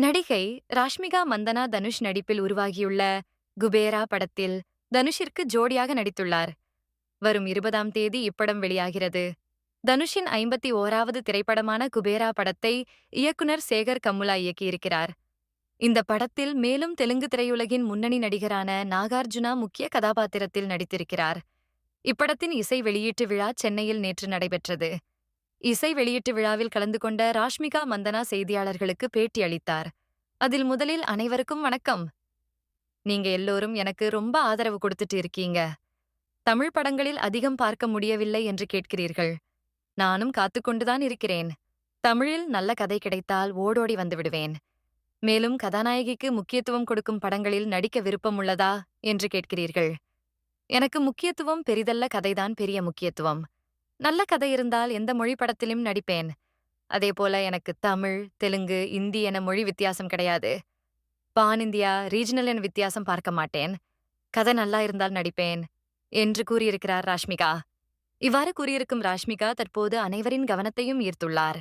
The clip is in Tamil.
நடிகை ராஷ்மிகா மந்தனா தனுஷ் நடிப்பில் உருவாகியுள்ள குபேரா படத்தில் தனுஷிற்கு ஜோடியாக நடித்துள்ளார். வரும் 20ஆம் தேதி இப்படம் வெளியாகிறது. தனுஷின் 51வது திரைப்படமான குபேரா படத்தை இயக்குனர் சேகர் கம்முலா இயக்கியிருக்கிறார். இந்த படத்தில் மேலும் தெலுங்கு திரையுலகின் முன்னணி நடிகரான நாகார்ஜுனா முக்கிய கதாபாத்திரத்தில் நடித்திருக்கிறார். இப்படத்தின் இசை வெளியீட்டு விழா சென்னையில் நேற்று நடைபெற்றது. இசை வெளியீட்டு விழாவில் கலந்து கொண்ட ராஷ்மிகா மந்தனா செய்தியாளர்களுக்கு பேட்டி அளித்தார். அதில் முதலில் அனைவருக்கும் வணக்கம். நீங்க எல்லோரும் எனக்கு ரொம்ப ஆதரவு கொடுத்துட்டு இருக்கீங்க. தமிழ் படங்களில் அதிகம் பார்க்க முடியவில்லை என்று கேட்கிறீர்கள். நானும் காத்துக்கொண்டுதான் இருக்கிறேன். தமிழில் நல்ல கதை கிடைத்தால் ஓடோடி வந்து விடுவேன். மேலும் கதாநாயகிக்கு முக்கியத்துவம் கொடுக்கும் படங்களில் நடிக்க விருப்பம் உள்ளதா என்று கேட்கிறீர்கள். எனக்கு முக்கியத்துவம் பெரிதல்ல, கதைதான் பெரிய முக்கியத்துவம். நல்ல கதை இருந்தால் எந்த மொழி படத்திலும் நடிப்பேன். அதேபோல எனக்கு தமிழ், தெலுங்கு, இந்தி என மொழி வித்தியாசம் கிடையாது. பான் இந்தியா, ரீஜனல் என வித்தியாசம் பார்க்க மாட்டேன். கதை நல்லா இருந்தால் நடிப்பேன் என்று கூறியிருக்கிறார் ராஷ்மிகா. இவ்வாறு கூறியிருக்கும் ராஷ்மிகா தற்போது அனைவரின் கவனத்தையும் ஈர்த்துள்ளார்.